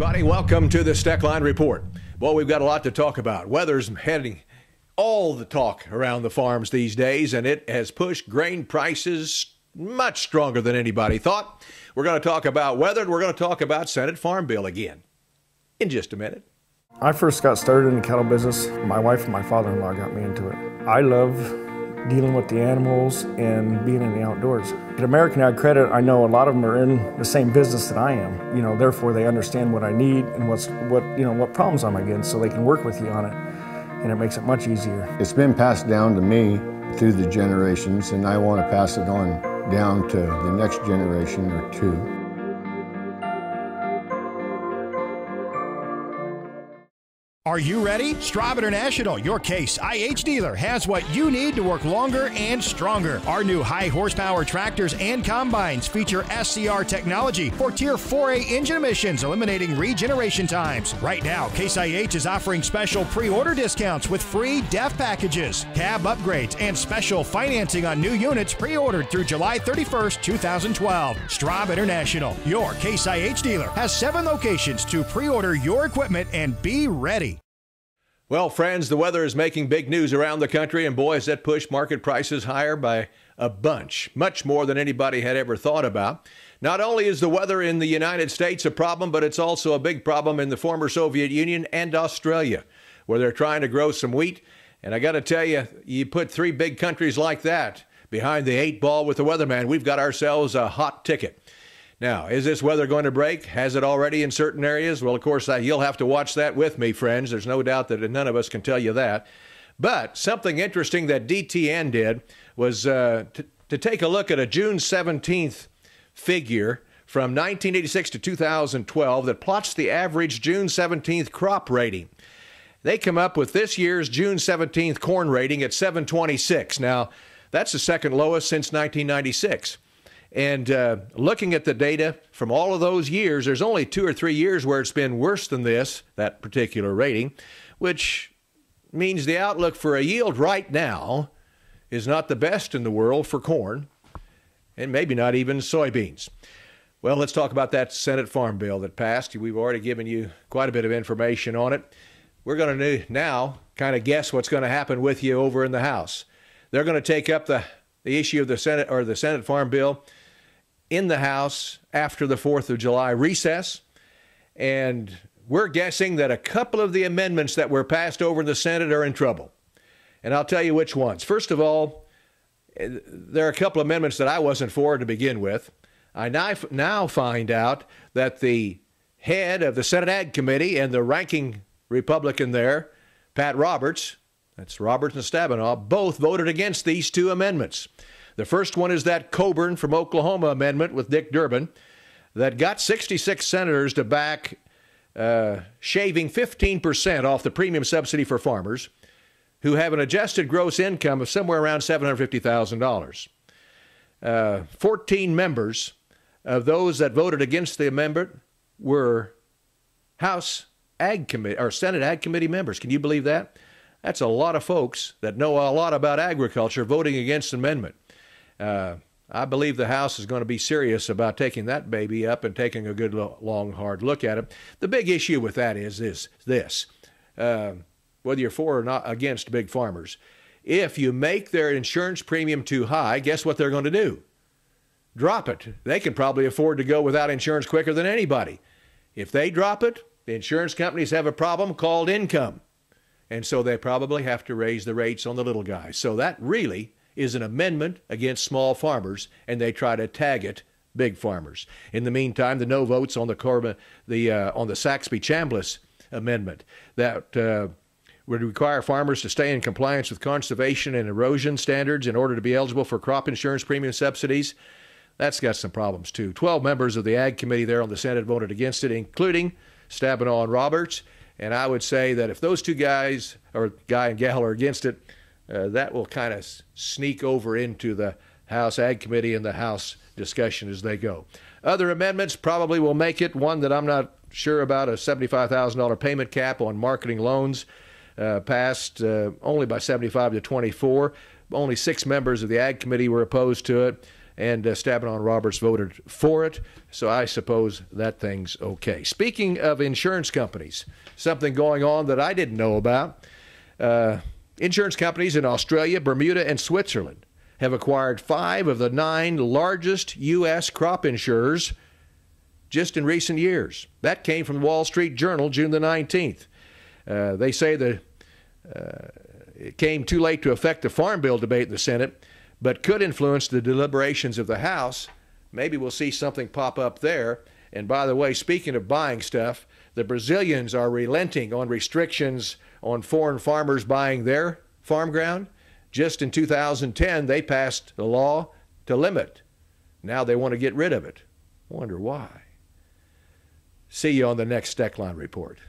everybody. Welcome to the Steckline Report. Well, we've got a lot to talk about. Weather's heading all the talk around the farms these days, and it has pushed grain prices much stronger than anybody thought. We're going to talk about weather, and we're going to talk about Senate Farm Bill again in just a minute. I first got started in the cattle business. My wife and my father-in-law got me into it. I love dealing with the animals and being in the outdoors. At American Ag Credit, I know a lot of them are in the same business that I am. Therefore they understand what I need and what problems I'm against, so they can work with you on it, and it makes it much easier. It's been passed down to me through the generations, and I want to pass it on down to the next generation or two. Are you ready? Straub International, your Case IH dealer, has what you need to work longer and stronger. Our new high horsepower tractors and combines feature SCR technology for Tier 4A engine emissions, eliminating regeneration times. Right now, Case IH is offering special pre-order discounts with free DEF packages, cab upgrades, and special financing on new units pre-ordered through July 31st, 2012. Straub International, your Case IH dealer, has 7 locations to pre-order your equipment and be ready. Well, friends, the weather is making big news around the country, and boy, has that pushed market prices higher by a bunch, much more than anybody had ever thought about. Not only is the weather in the United States a problem, but it's also a big problem in the former Soviet Union and Australia, where they're trying to grow some wheat. And I got to tell you, you put 3 big countries like that behind the 8 ball with the weatherman, we've got ourselves a hot ticket. Now, is this weather going to break? Has it already in certain areas? Well, of course, you'll have to watch that with me, friends. There's no doubt that none of us can tell you that. But something interesting that DTN did was to take a look at a June 17th figure from 1986 to 2012 that plots the average June 17th crop rating. They come up with this year's June 17th corn rating at 726. Now, that's the second lowest since 1996. And looking at the data from all of those years, there's only 2 or 3 years where it's been worse than that particular rating, which means the outlook for a yield right now is not the best in the world for corn, and maybe not even soybeans. Well, let's talk about that Senate Farm Bill that passed. We've already given you quite a bit of information on it. We're going to now kind of guess what's going to happen with you over in the House. They're going to take up the issue of the Senate Farm Bill in the House after the 4th of July recess, and we're guessing that a couple of the amendments that were passed over in the Senate are in trouble. And I'll tell you which ones. First of all, there are a couple of amendments that I wasn't for to begin with. I now find out that the head of the Senate Ag Committee and the ranking Republican there, Pat Roberts, that's Roberts and Stabenow, both voted against these 2 amendments. The first one is that Coburn from Oklahoma amendment with Dick Durbin that got 66 senators to back shaving 15% off the premium subsidy for farmers who have an adjusted gross income of somewhere around $750,000. 14 members of those that voted against the amendment were House Ag Committee or Senate Ag Committee members. Can you believe that? That's a lot of folks that know a lot about agriculture voting against the amendment. I believe the House is going to be serious about taking that baby up and taking a good, long, hard look at it. The big issue with that is this. Whether you're for or not against big farmers, if you make their insurance premium too high, guess what they're going to do? Drop it. They can probably afford to go without insurance quicker than anybody. If they drop it, the insurance companies have a problem called income. And so they probably have to raise the rates on the little guys. So that really is an amendment against small farmers, and they try to tag it big farmers. In the meantime, the no votes on the Saxby-Chambliss amendment that would require farmers to stay in compliance with conservation and erosion standards in order to be eligible for crop insurance premium subsidies. That's got some problems too. 12 members of the Ag Committee there on the Senate voted against it, including Stabenow and Roberts. And I would say that if those 2 guys, or guy and gal, are against it, that will kind of sneak over into the House Ag Committee and the House discussion as they go. Other amendments probably will make it. One that I'm not sure about, a $75,000 payment cap on marketing loans, passed only by 75 to 24. Only 6 members of the Ag Committee were opposed to it. and Stabenow Roberts voted for it, so I suppose that thing's okay. Speaking of insurance companies, something going on that I didn't know about. Insurance companies in Australia, Bermuda, and Switzerland have acquired 5 of the 9 largest U.S. crop insurers just in recent years. That came from the Wall Street Journal, June the 19th. They say that it came too late to affect the Farm Bill debate in the Senate, but could influence the deliberations of the House. Maybe we'll see something pop up there. And by the way, speaking of buying stuff, the Brazilians are relenting on restrictions on foreign farmers buying their farm ground. Just in 2010, they passed a law to limit. Now they want to get rid of it. Wonder why. See you on the next Steckline Report.